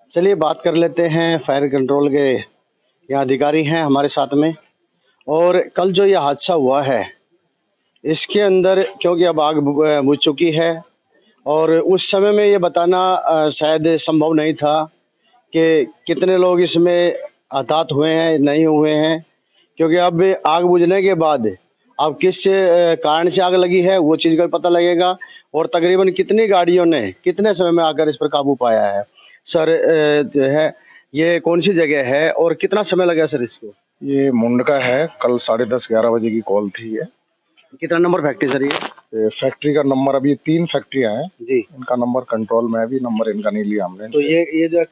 चलिए बात कर लेते हैं फायर कंट्रोल के यहाँ अधिकारी हैं हमारे साथ में। और कल जो ये हादसा हुआ है इसके अंदर, क्योंकि अब आग बुझ चुकी है और उस समय में ये बताना शायद संभव नहीं था कि कितने लोग इसमें हताहत हुए हैं नहीं हुए हैं, क्योंकि अब आग बुझने के बाद अब किस कारण से आग लगी है वो चीज़ का पता लगेगा और तकरीबन कितनी गाड़ियों ने कितने समय में आकर इस पर काबू पाया है। सर जो है ये कौन सी जगह है और कितना समय लगा सर इसको? ये मुंडका है। कल 10:30-11 बजे की कॉल थी। ये कितना नंबर फैक्ट्री सर? ये फैक्ट्री का नंबर, अभी 3 फैक्ट्रियां हैं जी, इनका नंबर कंट्रोल में है, अभी नंबर इनका नहीं लिया हमने। तो ये जो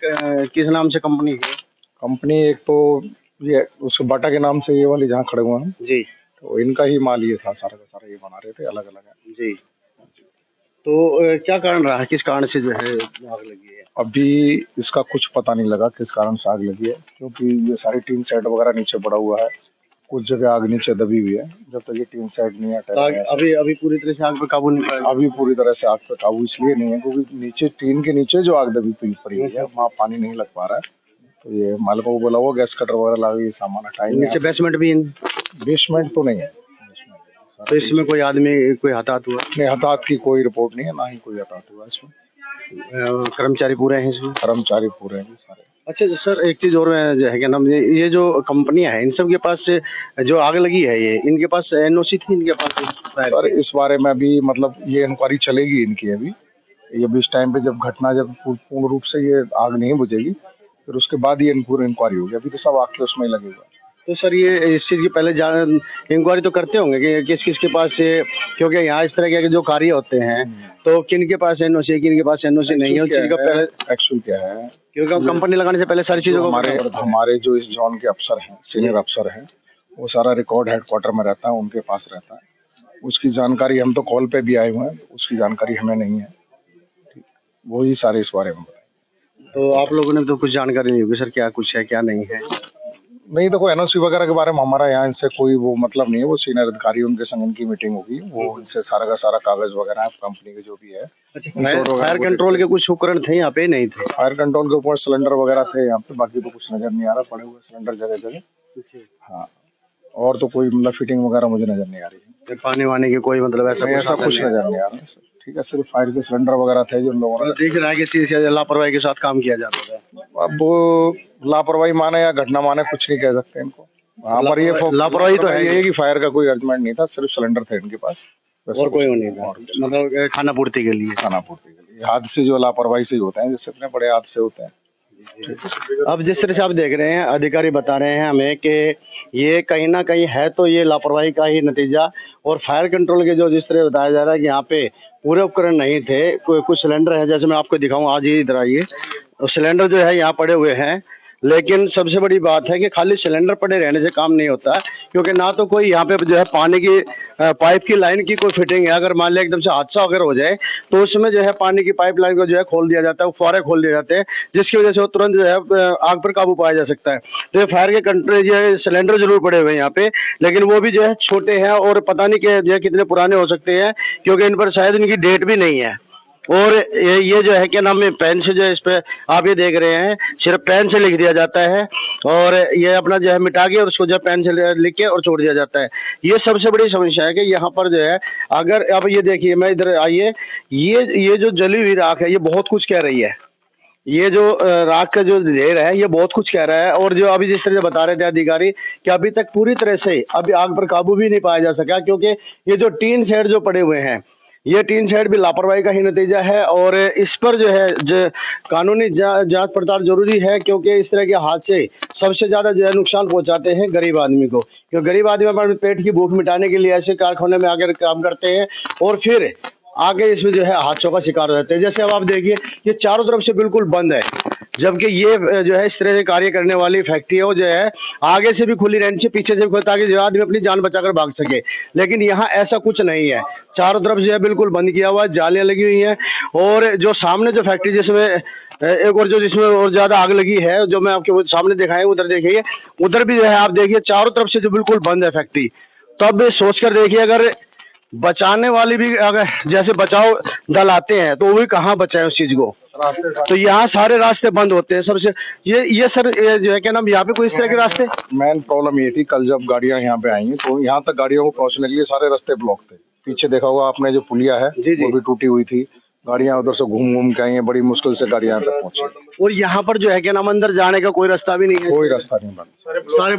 किस नाम से कंपनी है? कंपनी एक तो ये उसके बाटा के नाम से ये वाली जहाँ खड़े हुए हैं जी, तो इनका ही माल ये था, सारा का सारा ये बना रहे थे, अलग अलग है जी। तो क्या कारण रहा है, किस कारण से जो है आग लगी है? अभी इसका कुछ पता नहीं लगा किस कारण से आग लगी है, क्योंकि ये सारी टीन सेट वगैरह नीचे पड़ा हुआ है, कुछ जगह आग नीचे दबी हुई है। जब तक ये टीन सेट नहीं हटा अभी पूरी तरह से आग पर काबू नहीं पाया? अभी पूरी तरह से आग पे काबू इसलिए नहीं है क्योंकि नीचे टीन के नीचे जो आग दबी पड़ी हुई है वहाँ पानी नहीं लग पा रहा है। तो ये मालिक को बोला वो गैस कटर वगैरह ला के सामान हटाएंगे। नीचे बेसमेंट भी है? बेसमेंट तो नहीं है। तो इसमें कोई आदमी कोई हताहत हुआ? नहीं, हताहत की कोई रिपोर्ट नहीं है, ना ही कोई हताहत हुआ इसमें। कर्मचारी पूरे हैं इसमें? कर्मचारी पूरे हैं सारे। अच्छा सर, एक चीज और जो है क्या नाम, ये जो कंपनियां हैं इन सब के पास जो आग लगी है ये इनके पास एनओसी थी इनके पास? सर इस बारे में अभी मतलब ये इंक्वायरी चलेगी इनकी अभी। ये भी इस टाइम पे जब घटना जब पूर्ण रूप से ये आग नहीं बुझेगी फिर उसके बाद ये पूरी इंक्वायरी होगी। अभी तो सब आग के उसमें ही लगेगा। तो सर ये इस चीज़ की पहले इंक्वायरी तो करते होंगे कि किस किस के पास से, क्योंकि यहाँ इस तरह के जो कार्य होते हैं तो किन के पास एनओसी है किन के पास एनओसी नहीं है, उस चीज़ का पहले एक्चुअल क्या है, क्योंकि कंपनी लगाने से पहले सारी चीज़ों को हमारे जो इस जोन के अफसर हैं, सीनियर अफसर हैं, वो सारा रिकॉर्ड हेडक्वार्टर में रहता है, उनके पास रहता है। उसकी जानकारी, हम तो कॉल पे भी आए हुए हैं, उसकी जानकारी हमें नहीं है, वही सारे इस बारे में बताएं। तो आप लोगों ने तो कुछ जानकारी नहीं होगी सर, क्या कुछ है क्या नहीं है? नहीं, देखो एनओसी वगैरह के बारे में हमारा यहाँ इनसे कोई वो मतलब नहीं है। वो सीनियर अधिकारी, उनके संग इनकी मीटिंग होगी, वो उनसे सारा का सारा कागज वगैरह कंपनी के जो भी है। फायर कंट्रोल के कुछ उपकरण थे यहाँ पे? नहीं थे। फायर कंट्रोल के ऊपर सिलेंडर वगैरह थे यहाँ पे, बाकी तो कुछ नजर नहीं आ रहा, पड़े हुए सिलेंडर जगह जगह। हाँ, और तो कोई मतलब फिटिंग वगैरह मुझे नजर नहीं आ रही है। पानी वाने की कोई मतलब ऐसा कुछ नजर नहीं आ रहा है। ठीक है, सिर्फ फायर के सिलेंडर वगैरह थे जो लोगों ने देख रहा है कि चीज लापरवाही के साथ काम किया जाता है। अब वो लापरवाही माने या घटना माने, कुछ नहीं कह सकते इनको। हाँ, पर ये लापरवाही तो है कि फायर का कोई अर्जमेंट नहीं था, सिर्फ सिलेंडर थे इनके पास, और कोई नहीं था। मतलब खाना पूर्ति के लिए हादसे जो लापरवाही से ही होते हैं, जिससे इतने बड़े हादसे होते हैं। अब जिस तरह से आप देख रहे हैं, अधिकारी बता रहे हैं हमें कि ये कहीं ना कहीं है तो ये लापरवाही का ही नतीजा। और फायर कंट्रोल के जो जिस तरह बताया जा रहा है कि यहाँ पे पूरे उपकरण नहीं थे, कुछ सिलेंडर है, जैसे मैं आपको दिखाऊं, आज ही इधर आइए, सिलेंडर जो है यहाँ पड़े हुए हैं। लेकिन सबसे बड़ी बात है कि खाली सिलेंडर पड़े रहने से काम नहीं होता, क्योंकि ना तो कोई यहाँ पे जो है पानी की पाइप की लाइन की कोई फिटिंग है। अगर मान लिया एकदम से हादसा अगर हो जाए तो उसमें जो है पानी की पाइप लाइन को जो है खोल दिया जाता है, फुहारे खोल दिए जाते हैं, जिसकी वजह से वो तुरंत जो है आग पर काबू पाया जा सकता है। तो ये फायर के कंट्रोल जो है सिलेंडर जरूर पड़े हुए हैं यहाँ पे, लेकिन वो भी जो है छोटे हैं और पता नहीं कि जो है कितने पुराने हो सकते हैं, क्योंकि इन पर शायद इनकी डेट भी नहीं है। और ये जो है क्या नाम है, पेन से जो है इस पे आप ये देख रहे हैं, सिर्फ पेन से लिख दिया जाता है और ये अपना जो है मिटा के और उसको जो है पेन से लिख के और छोड़ दिया जाता है। ये सबसे बड़ी समस्या है कि यहाँ पर जो है, अगर अब ये देखिए, मैं इधर आइए, ये जो जली हुई राख है ये बहुत कुछ कह रही है। ये जो राख का जो ढेर है ये बहुत कुछ कह रहा है। और जो अभी जिस तरह से बता रहे थे अधिकारी कि अभी तक पूरी तरह से अभी आग पर काबू भी नहीं पाया जा सका, क्योंकि ये जो टीन शेड जो पड़े हुए हैं, ये टीन शेड भी लापरवाही का ही नतीजा है। और इस पर जो है कानूनी जांच पड़ताल जरूरी है, क्योंकि इस तरह के हादसे सबसे ज्यादा जो है नुकसान पहुंचाते हैं गरीब आदमी को। क्योंकि गरीब आदमी अपने पेट की भूख मिटाने के लिए ऐसे कारखाने में आकर काम करते हैं और फिर आगे इसमें जो है हादसों का शिकार हो जाते हैं। जैसे अब आप देखिए, ये चारों तरफ से बिल्कुल बंद है, जबकि ये जो है इस तरह से कार्य करने वाली फैक्ट्री है वो जो है आगे से भी खुली रहनी चाहिए, पीछे से भी खुली, ताकि जो आदमी अपनी जान बचाकर भाग सके। लेकिन यहाँ ऐसा कुछ नहीं है, चारों तरफ जो है बिल्कुल बंद किया हुआ है, जालियां लगी हुई हैं। और जो सामने जो फैक्ट्री जिसमें एक और जो जिसमें और ज्यादा आग लगी है, जो मैं आपके वो सामने दिखाए उधर देखिए, उधर भी जो है आप देखिए चारों तरफ से जो बिल्कुल बंद है फैक्ट्री। तब सोच कर देखिए, अगर बचाने वाली भी अगर जैसे बचाव दल आते हैं तो वो भी कहाँ बचाए उस चीज को। रास्ते तो यहाँ सारे रास्ते बंद होते हैं सबसे। ये सर ये जो है क्या नाम, यहाँ पे कोई इस तरह के रास्ते। मेन प्रॉब्लम ये थी, कल जब गाड़ियां यहाँ पे आई तो यहाँ तक गाड़ियों को पहुंचने के लिए सारे रास्ते ब्लॉक थे। पीछे देखा होगा आपने जो पुलिया है जी, जी। वो भी टूटी हुई थी, गाड़ियां उधर से घूम घूम के आई हैं, बड़ी मुश्किल से गाड़ियां यहाँ तक पहुंची। और यहाँ पर जो है क्या नाम, अंदर जाने का कोई रास्ता भी नहीं है, कोई रास्ता नहीं बना,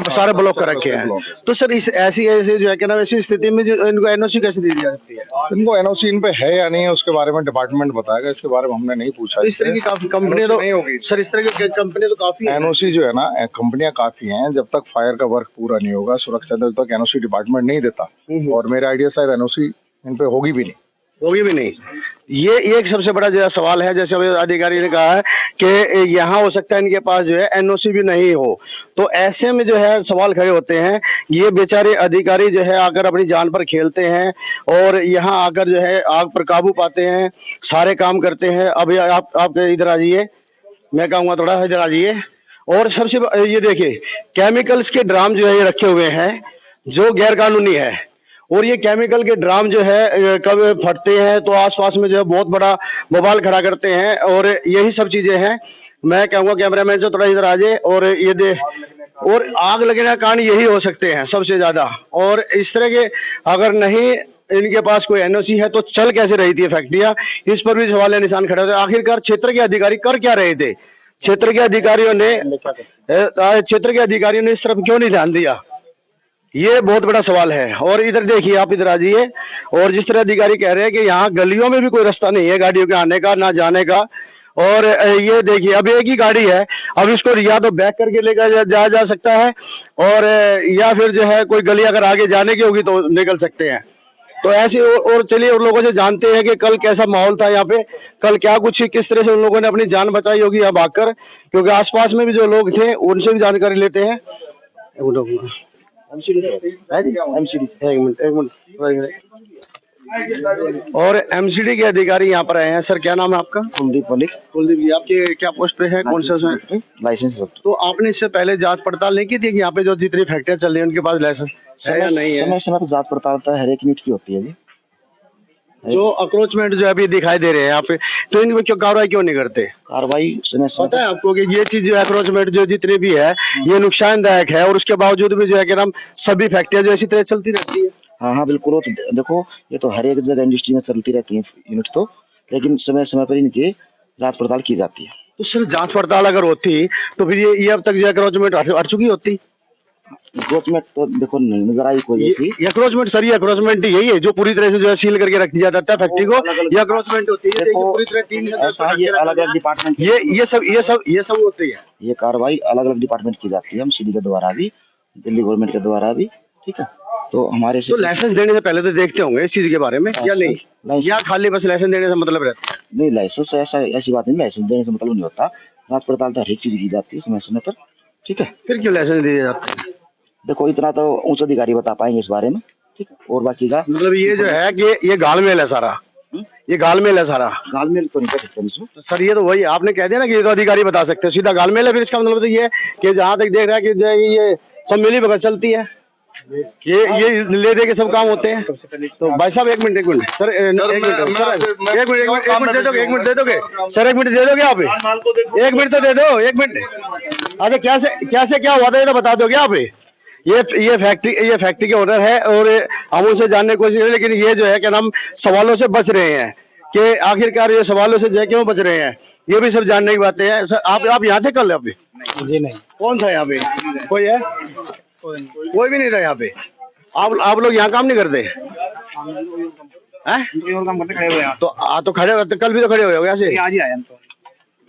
सारे ब्लॉक कर रखे हैं। ब्लॉक है। तो सर इस ऐसी ऐसी जो है क्या नाम, ऐसी स्थिति में जो इनको एनओसी कैसे दी जा सकती है? इनको एनओसी इन पे है या नहीं है उसके बारे में डिपार्टमेंट बताएगा, इसके बारे में हमने नहीं पूछा। इस तरह की काफी कंपनी तो नहीं होगी सर, इस तरह की कंपनी तो काफी है। एनओसी जो है ना, कंपनियां काफी हैं, जब तक फायर का वर्क पूरा नहीं होगा, सुरक्षा दल तक एनओसी डिपार्टमेंट नहीं देता। और मेरा आइडिया शायद एनओसी इन पे होगी भी नहीं। होगी भी नहीं। ये एक सबसे बड़ा जो है सवाल है, जैसे अभी अधिकारी ने कहा है कि यहाँ हो सकता है इनके पास जो है एनओसी भी नहीं हो। तो ऐसे में जो है सवाल खड़े होते हैं, ये बेचारे अधिकारी जो है आकर अपनी जान पर खेलते हैं और यहाँ आकर जो है आग पर काबू पाते हैं, सारे काम करते हैं। अभी आप इधर आ जाइए, मैं कहूँगा थोड़ा इधर आ जाइए। और सबसे ये देखिए, केमिकल्स के ड्राम जो है ये रखे हुए हैं जो गैर कानूनी है। और ये केमिकल के ड्राम जो है कब फटते हैं तो आसपास में जो है बहुत बड़ा बवाल खड़ा करते हैं। और यही सब चीजें हैं। मैं कहूँगा कैमरामैन से थोड़ा इधर आ जाए और ये दे। और आग लगने का कारण यही हो सकते हैं सबसे ज्यादा। और इस तरह के अगर नहीं इनके पास कोई एनओसी है तो चल कैसे रही थी फैक्ट्रियां, इस पर भी सवाल निशान खड़े होते हैं। आखिरकार क्षेत्र के अधिकारी कर क्या रहे थे? क्षेत्र के अधिकारियों ने इस तरफ क्यों नहीं ध्यान दिया, ये बहुत बड़ा सवाल है। और इधर देखिए, आप इधर आ जाइए। और जिस तरह अधिकारी कह रहे हैं कि यहाँ गलियों में भी कोई रास्ता नहीं है गाड़ियों के आने का, ना जाने का। और ये देखिए, अब एक ही गाड़ी है, अब इसको या तो बैक करके लेकर जाया जा सकता है और या फिर जो है कोई गली अगर आगे जाने की होगी तो निकल सकते हैं। तो ऐसे और चलिए उन लोगों से जानते हैं कि कल कैसा माहौल था यहाँ पे, कल क्या कुछ किस तरह से उन लोगों ने अपनी जान बचाई होगी यहाँ भागकर, क्योंकि आसपास में भी जो लोग थे उनसे भी जानकारी लेते हैं। और एमसीडी के अधिकारी यहाँ पर आए हैं। सर क्या नाम है आपका? कुलदीप मलिक। कुलदीप जी, आपके क्या पोस्ट पे है, कौन सा उसमें? लाइसेंस। तो आपने इससे पहले जांच पड़ताल नहीं की थी कि यहाँ पे जो जितनी फैक्ट्रियां चल रही है उनके पास लाइसेंस है या नहीं है? समय समय पर जांच पड़ताल होता है, हर एक यूनिट की होती है जी। जो अक्रोचमेंट जो अभी दिखाई दे रहे हैं यहाँ पे, तो इन पे क्यों कार्रवाई क्यों नहीं करते? कार्रवाई समय समय पता है आपको कि ये चीज जो अक्रोचमेंट जो जितनी भी है ये नुकसानदायक है, और उसके बावजूद भी जो है कि हम सभी फैक्ट्रियां जो इसी तरह चलती रहती है। हाँ बिल्कुल। वो तो देखो, ये तो हर एक जगह इंडस्ट्री में चलती रहती है यूनिट तो, लेकिन समय समय पर इनकी जांच पड़ताल की जाती है। तो सर जांच पड़ताल अगर होती तो फिर ये अब तक जो अक्रोचमेंट हट चुकी होती। एंक्रोचमेंट तो देखो नहीं नजर आई कोई ऐसी। अक्रोचमेंट सर, ये अक्रोचमेंट यही है जो पूरी तरह से जो है सील करके रख दिया जाता है फैक्ट्री को, ये अक्रोचमेंट होती है। देखो, पूरी तरह टीम ऐसा ये अलग अलग डिपार्टमेंट, ये सब होती है। ये कार्रवाई अलग अलग डिपार्टमेंट की जाती है, हम सीडी के द्वारा भी, दिल्ली गवर्नमेंट के द्वारा भी। ठीक है, तो हमारे तो लाइसेंस देने से पहले तो देखते होंगे इस चीज के बारे में या नहीं, या खाली बस लाइसेंस देने से मतलब रहता है? नहीं, लाइसेंस ऐसी बात नहीं, लाइसेंस देने से मतलब नहीं होता। जांच पड़ताल तो हर एक चीज की जाती है समय समय पर। ठीक है, फिर क्यों लाइसेंस दिए जाते हैं? देखो इतना तो उच्च अधिकारी बता पाएंगे इस बारे में। ठीक है, और बाकी का मतलब ये जो है कि ये गालमेल है सारा, ये गालमेल है सारा। गालमेल तो नहीं कर सकते इसमें। तो सर ये तो वही आपने कह दिया ना कि ये तो अधिकारी बता सकते हैं, सीधा गालमेल है। फिर इसका मतलब तो ये कि जहाँ तक देख रहा है कि जो ये सब मिली भगत चलती है, ये ले दे के सब काम होते हैं। तो भाई साहब एक मिनट सर, एक मिनट दे दोगे सर, एक मिनट दे दोगे आप? एक मिनट तो दे दो, एक मिनट। अच्छा क्या हुआ था ये तो बता दोगे आप? ये फैक्ट्री के ओनर है और हम उनसे जानने की कोशिश करें, लेकिन ये जो है क्या नाम सवालों से बच रहे हैं कि आखिरकार ये सवालों से जो क्यों बच रहे हैं, ये भी सब जानने की बातें हैं। सर आप यहाँ थे कल? अभी जी नहीं। कौन था यहाँ पे? कोई है? कोई भी नहीं था यहाँ पे। आप लोग यहाँ काम नहीं करते हैं? तो खड़े होते, कल भी तो खड़े हुए हो ऐसे? आज ही आया हम तो।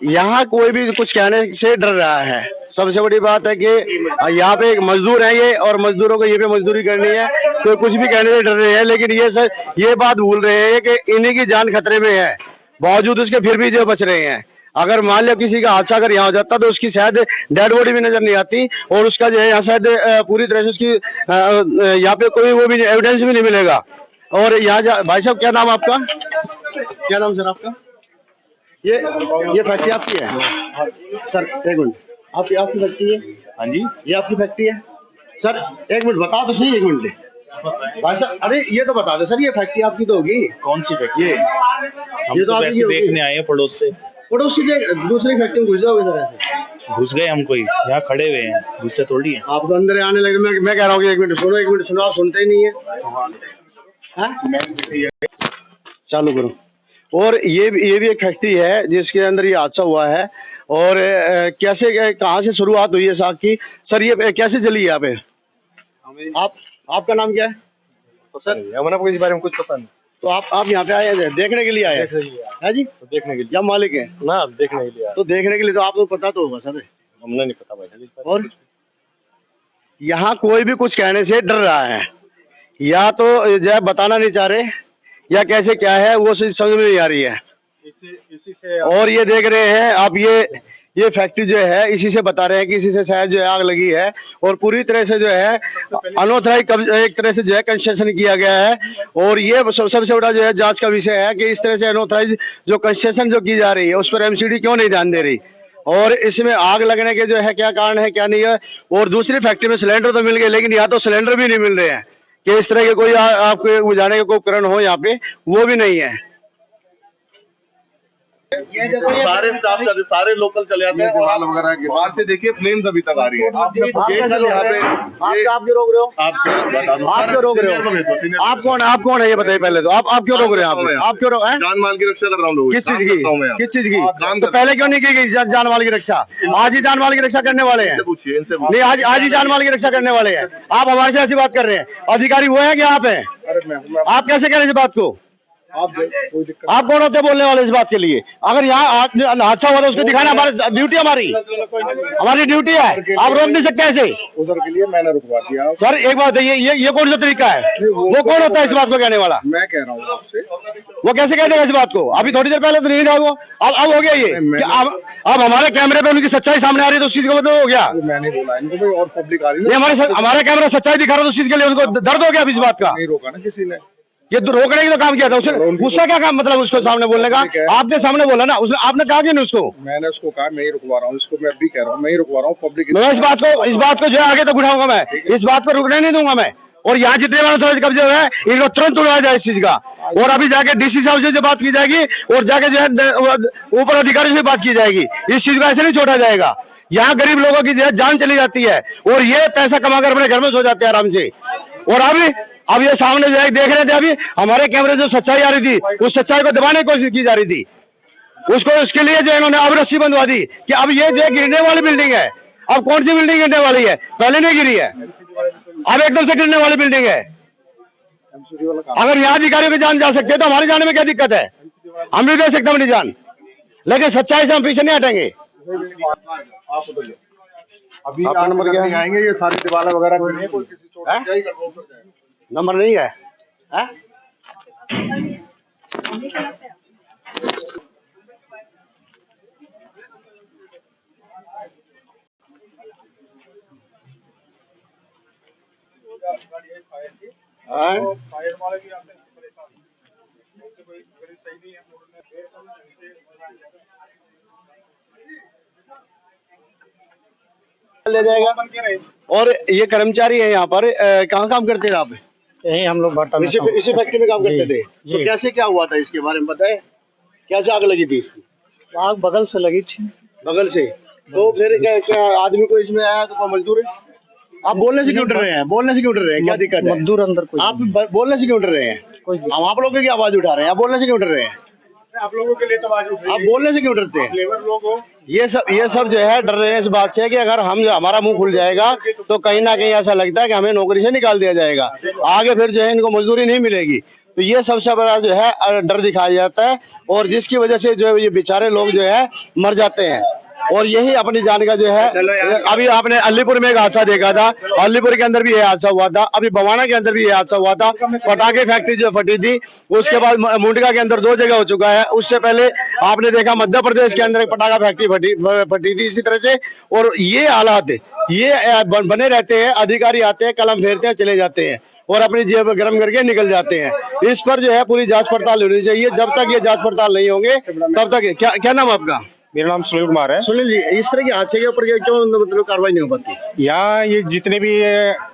यहाँ कोई भी कुछ कहने से डर रहा है। सबसे बड़ी बात है कि यहाँ पे एक मजदूर है ये, और मजदूरों को ये पे मजदूरी करनी है, तो कुछ भी कहने से डर रहे हैं। लेकिन ये सर ये बात भूल रहे हैं कि इन्हीं की जान खतरे में है। बावजूद उसके फिर भी जो बच रहे हैं। अगर मान लिया किसी का हादसा अगर यहाँ हो जाता तो उसकी शायद डेड बॉडी भी नजर नहीं आती, और उसका जो है यहाँ शायद पूरी तरह से उसकी यहाँ पे कोई वो भी एविडेंस भी नहीं मिलेगा। और यहाँ भाई साहब, क्या नाम आपका? क्या नाम सर आपका? ये फैक्ट्री आपकी है सर? एक मिनट, आपकी आपकी फैक्ट्री है? हाँ जी, ये आपकी फैक्ट्री है सर? एक मिनट बता तो सही, एक मिनट भाई साहब। अरे ये तो बता दो सर, ये फैक्ट्री आपकी तो होगी? कौन सी फैक्ट्री? ये हम तो आपकी वैसे होगी। देखने आए हैं पड़ोस से। पड़ोसी के दूसरी फैक्ट्री में घुस जाओगे सर ऐसे? घुस गए हम, कोई यहाँ खड़े हुए हैं, घुसे थोड़ी है। आप तो अंदर आने लगे। मैं कह रहा हूँ कि एक मिनट सुनो, एक मिनट सुनो, आप सुनते ही नहीं है। हाँ? चालू करो। और ये भी एक फैक्ट्री है जिसके अंदर ये हादसा हुआ है। और कैसे कहाँ से शुरुआत हुई है साग की सर? ये कैसे चली यहाँ पे? आपका नाम क्या है सर? हमारा को इस बारे में कुछ पता नहीं। तो आप यहाँ पे आए हैं देखने के लिए आए हैं? है जी, देखने के लिए क्या मालिक है ना, देखने के लिए तो देखने के लिए तो आपको पता तो होगा सर। हमने नहीं पता भाई। और यहाँ कोई भी कुछ कहने से डर रहा है, या तो जो है बताना नहीं चाह रहे, या कैसे क्या है वो समझ में नहीं आ रही है। इसी से और ये देख रहे हैं आप, ये फैक्ट्री जो है इसी से बता रहे हैं कि इसी से शायद जो है आग लगी है, और पूरी तरह से जो है अनऑथराइज एक तरह से जो है कंस्ट्रक्शन किया गया है। और ये सबसे बड़ा जो है जांच का विषय है कि इस तरह से अनऑथराइज जो कंस्ट्रक्शन जो की जा रही है उस पर एमसीडी क्यों नहीं ध्यान दे रही, और इसमें आग लगने के जो है क्या कारण है क्या नहीं है। और दूसरी फैक्ट्री में सिलेंडर तो मिल गए, लेकिन यहाँ तो सिलेंडर भी नहीं मिल रहे हैं कि इस तरह के कोई आपको बुझाने के कोई उपकरण हो यहाँ पे, वो भी नहीं है। सारे लोकल चले जाते हैं, दीवार वगैरह की बाहर से देखिए फ्लेम्स अभी तक आ रही है। आप कैसे रोक रहे हो? आप क्यों रोक रहे हो? आप क्यों रोक रहे हो? आप कौन है ये बताइए पहले तो। आप क्यों रोक रहे हैं? आप क्यों रोक? जान माल की रक्षा कर रहा हूँ लोगों की। किस चीज की? किस चीज की? काम तो पहले क्यों नहीं की गई जान माल की रक्षा? आज ही जान माल की रक्षा करने वाले हैं। पूछिए इनसे। नहीं, आज ही जान माल की रक्षा करने वाले हैं। आप हमारे से ऐसी बात कर रहे हैं? अधिकारी वो है कि आप हैं? आप कैसे कह रहे हैं इस बात को? आप कौन होते बोलने वाले इस बात के लिए? अगर यहाँ हादसा हुआ तो उसको दिखाना हमारी ड्यूटी, हमारी ड्यूटी है। आप रोक नहीं सकते ऐसे। उधर के लिए मैंने रुकवा दिया। सर एक बात है, ये कौन सा तरीका है? वो कौन होता है इस बात को कहने वाला? मैं कह रहा हूँ आपसे, वो कैसे कह देगा इस बात को? अभी थोड़ी देर पहले तो नहीं था वो, अब हो गया ये। अब हमारे कैमरे पे उनकी सच्चाई सामने आ रही है तो उस चीज का मतलब हो गया। मैंने बोला इनको भाई, और पब्लिक आ रही है। हमारा कैमरा सच्चाई दिखा रहा है तो उस चीज के लिए उनको दर्द हो गया अभी इस बात का। नहीं रोका ना किसी ने। ये तो रोकने का काम किया था उसका क्या काम मतलब उसको सामने बोलने का? आपने सामने बोला ना, उसने आपने कहा कि नहीं उसको? मैंने उसको कहा मैं ही रुकवा रहा हूँ, इसको मैं भी कह रहा हूँ मैं ही रुकवा रहा हूँ। पब्लिक मैं इस बात को जो है आगे तक उठाऊंगा, मैं इस बात को रुकने नहीं दूंगा मैं। और यहाँ जितने वाले कब्जे है इनको तुरंत उड़ाया जाए इस चीज का। और अभी जाके डीसी साहब से जो बात की जाएगी और जाके जो है ऊपर अधिकारी से बात की जाएगी। इस चीज को ऐसे नहीं छोड़ा जाएगा। यहाँ गरीब लोगों की जो है जान चली जाती है और ये पैसा कमाकर अपने घर में सो जाते हैं आराम से। और अब ये सामने जो है देख रहे थे, अभी हमारे कैमरे जो सच्चाई आ रही थी उस सच्चाई को दबाने की कोशिश की जा रही थी। उसके लिए जो इन्होंने अब रस्सी बंधवा दी कि अब ये जो गिरने वाली बिल्डिंग है। अब कौन सी बिल्डिंग गिरने वाली है? पहले नहीं गिरी है, अब एकदम से गिरने वाली बिल्डिंग है। अगर यहाँ अधिकारियों की जान जा सकते हैं तो हमारे जाने में क्या दिक्कत है? हम भी दे सकते हैं अपनी जान, लेकिन सच्चाई से हम पीछे नहीं हटेंगे। अभी नंबर क्या आएंगे, ये सारी दीवार वगैरह नंबर नहीं है, है? फायर वाले भी आते हैं परेशान, कोई सही नहीं है। ले जाएगा। और ये कर्मचारी है यहाँ पर, कहाँ काम करते थे आप? यही हम लोग भट्टा में इसी फैक्ट्री में काम करते थे। तो कैसे क्या हुआ था इसके बारे में बताए? कैसे आग लगी थी इसकी? आग बगल से लगी थी। बगल से? तो फिर क्या आदमी को इसमें आया तो मजदूर है? आप बोलने से क्यों डर रहे हैं? बोलने से क्यों डर रहे हैं? क्या दिक्कत है? मजदूर अंदर कोई आप बोलने से क्यों डर रहे हैं? हम आप लोगों की आवाज उठा रहे हैं, आप बोलने से क्यों डर रहे हैं? आप लोगों के लिए तो आवाज उठ रही है। आप बोलने से क्यों डरते हैं? लेबर लोग हो, ये सब जो है डर रहे हैं इस बात से कि अगर हमारा मुंह खुल जाएगा तो कहीं ना कहीं ऐसा लगता है कि हमें नौकरी से निकाल दिया जाएगा, आगे फिर जो है इनको मजदूरी नहीं मिलेगी। तो ये सबसे बड़ा जो है डर दिखाया जाता है और जिसकी वजह से जो है ये बेचारे लोग जो है मर जाते हैं। और यही अपनी जान का जो है, अभी आपने अलीपुर में एक हादसा देखा था, अलीपुर के अंदर भी ये हादसा हुआ था, अभी बवाना के अंदर भी ये हादसा हुआ था, पटाखे फैक्ट्री जो फटी थी, उसके बाद मुंडका के अंदर 2 जगह हो चुका है। उससे पहले आपने देखा मध्य प्रदेश के अंदर एक पटाखा फैक्ट्री फटी थी इसी तरह से। और ये हालात ये बने रहते हैं, अधिकारी आते हैं, कलम फेरते हैं, चले जाते हैं और अपनी जेब गर्म करके निकल जाते हैं। इस पर जो है पूरी जांच पड़ताल होनी चाहिए। जब तक ये जांच पड़ताल नहीं होंगे तब तक क्या नाम आपका? मेरा नाम सुनील कुमार है। सुनील जी, इस तरह के हादसे के ऊपर क्यों मतलब कार्रवाई नहीं हो पाती? यहाँ ये जितने भी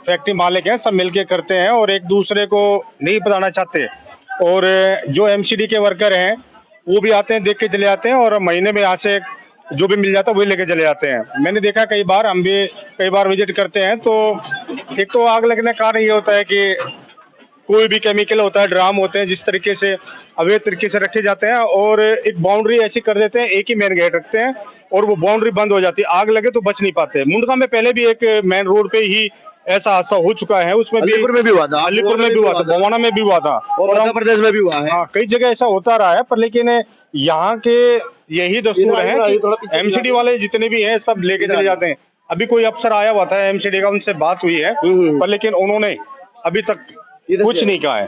फैक्ट्री मालिक हैं सब मिलके करते हैं और एक दूसरे को नहीं बताना चाहते। और जो एमसीडी के वर्कर हैं वो भी आते हैं, देख के चले जाते हैं और महीने में यहाँ से जो भी मिल जाता है वही लेके चले जाते हैं। मैंने देखा कई बार, हम भी कई बार विजिट करते हैं, तो एक तो आग लगने का कारण ये होता है कि कोई भी केमिकल होता है, ड्राम होते हैं जिस तरीके से अवैध तरीके से रखे जाते हैं और एक बाउंड्री ऐसी कर देते हैं, एक ही मेन गेट रखते हैं और वो बाउंड्री बंद हो जाती है, आग लगे तो बच नहीं पाते। मुंडका में पहले भी एक मेन रोड पे ही ऐसा हादसा हो चुका है, उसमें भी अलीपुर में भी हुआ था, अलीपुर में भी हुआ था, बवाना में भी हुआ था और मध्य प्रदेश में भी हुआ है। हाँ, कई जगह ऐसा होता रहा है। पर लेकिन यहाँ के यही दस्तूर है कि एमसीडी वाले जितने भी हैं सब लेके चले जाते हैं। अभी कोई अफसर आया हुआ था एमसीडी का, उनसे बात हुई है, पर लेकिन उन्होंने अभी तक कुछ नहीं कहा है,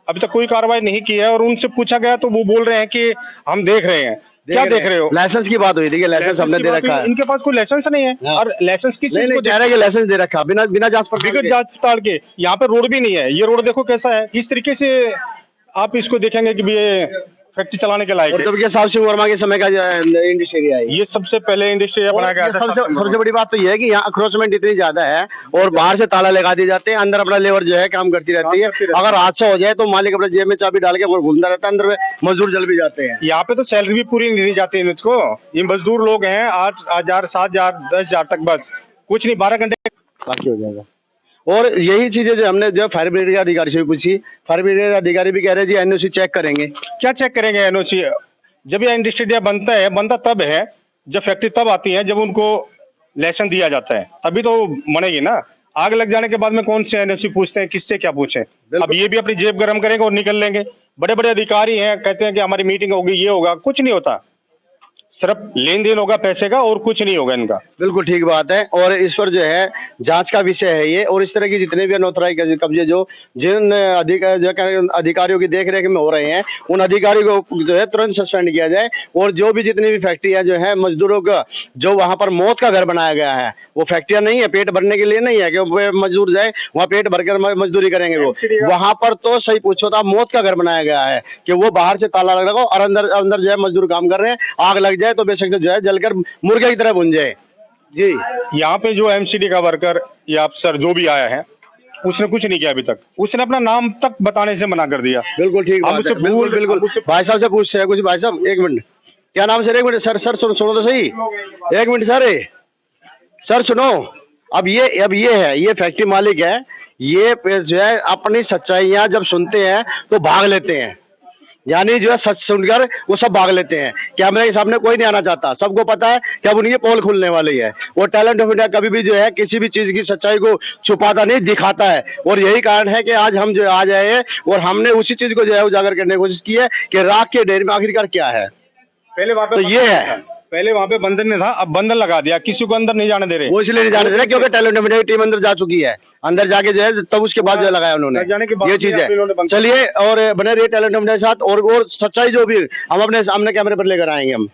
अभी तक कोई कार्रवाई नहीं की है। और उनसे पूछा गया तो वो बोल रहे हैं कि हम देख रहे हैं। क्या देख रहे हो? लाइसेंस की बात हुई थी कि लाइसेंस हमने दे रखा है। इनके पास कोई लाइसेंस नहीं है और लाइसेंस किस चीज को कह रहे हैं कि लाइसेंस दे रखा, बिना जांच पड़ताल के। यहाँ पे रोड भी नहीं है, ये रोड देखो कैसा है, किस तरीके से आप इसको देखेंगे कि ये फैक्ट्री चलाने के लायक है। जब के साहब सिंह वर्मा के समय का इंडस्ट्री एरिया है, ये सबसे पहले इंडस्ट्री एरिया बनाया गया था। सबसे बड़ी बात तो ये है कि यहाँ अक्रोचमेंट इतनी ज्यादा है और बाहर से ताला लगा दिए जाते हैं, अंदर अपना लेबर जो है काम करती रहती है। अगर हादसा हो जाए तो मालिक अपने जेब में चाबी डाल के घूमता रहता है, अंदर में मजदूर जल भी जाते हैं। यहाँ पे तो सैलरी भी पूरी नहीं दी जाती है इनको। ये मजदूर लोग हैं 8,000, 7,000, 10,000 तक, बस कुछ नहीं, 12 घंटे काफी हो जाएगा। और यही चीजें जो हमने जो फायर ब्रिगेड के अधिकारी से भी पूछी, फायर ब्रिगेड के अधिकारी भी कह रहे हैं जी एनओसी चेक करेंगे। क्या चेक करेंगे एनओसी? जब ये इंडस्ट्री बनता तब है, जब फैक्ट्री तब आती है, जब उनको लाइसेंस दिया जाता है, अभी तो बनेगी ना। आग लग जाने के बाद में कौन से एनओसी पूछते हैं, किससे क्या पूछे? अब ये भी अपनी जेब गर्म करेंगे और निकल लेंगे। बड़े बड़े अधिकारी हैं, कहते हैं कि हमारी मीटिंग होगी, ये होगा, कुछ नहीं होता, सिर्फ लेन देन होगा पैसे का और कुछ नहीं होगा इनका। बिल्कुल ठीक बात है और इस पर जो है जांच का विषय है ये। और इस तरह की जितने भी अनऑथराइज्ड कब्जे जो जिन अधिकारियों की देखरेख में हो रहे हैं, उन अधिकारियों को जो है तुरंत सस्पेंड किया जाए। और जो भी जितनी भी फैक्ट्रियां जो है मजदूरों का जो वहां पर मौत का घर बनाया गया है, वो फैक्ट्रियां नहीं है, पेट भरने के लिए नहीं है कि मजदूर जाए वहाँ पेट भरकर मजदूरी करेंगे। वो वहां पर तो सही पूछो तो मौत का घर बनाया गया है कि वो बाहर से ताला लगाओ और अंदर जो है मजदूर काम कर रहे हैं, आग लग जाए तो बेशक जो है जलकर मुर्गे की तरह भुन जाए। जी, यहाँ पे जो एमसीडी का वर्कर या अफसर जो भी आया है, उसने कुछ नहीं किया अभी तक। उसने अपना नाम तक बताने से मना कर दिया। बिल्कुल ठीक बात है, बिल्कुल। भाई साहब से पूछते हैं कुछ। भाई साहब एक मिनट, क्या नाम सर? एक मिनट सर सुनो तो सही, एक मिनट सर सुनो। अब ये है, ये फैक्ट्री मालिक है, ये जो है अपनी सच्चाइयां जब सुनते हैं तो भाग लेते हैं, यानी जो है सच सुनकर वो सब भाग लेते हैं। कैमरे के सामने कोई नहीं आना चाहता, सबको पता है कि अब उनकी पोल खुलने वाली है। और टैलेंट ऑफ इंडिया कभी भी जो है किसी भी चीज की सच्चाई को छुपाता नहीं, दिखाता है। और यही कारण है कि आज हम जो आज आए हैं और हमने उसी चीज को जो है उजागर करने की कोशिश की है कि राख के ढेर में आखिरकार क्या है। पहले वहां पे तो ये है, पहले वहां पे बंधन नहीं था, अब बंधन लगा दिया, किसी को अंदर नहीं जाने दे रहे। वो इसलिए नहीं जाने दे रहे क्योंकि टैलेंट ऑफ इंडिया की टीम अंदर जा चुकी है, अंदर जाके जो है तब उसके बाद जो लगाया उन्होंने, ये चीज है। चलिए और बने रहिए टैलेंट ऑफ इंडिया के साथ और सच्चाई जो भी हम अपने सामने कैमरे पर लेकर आएंगे हम।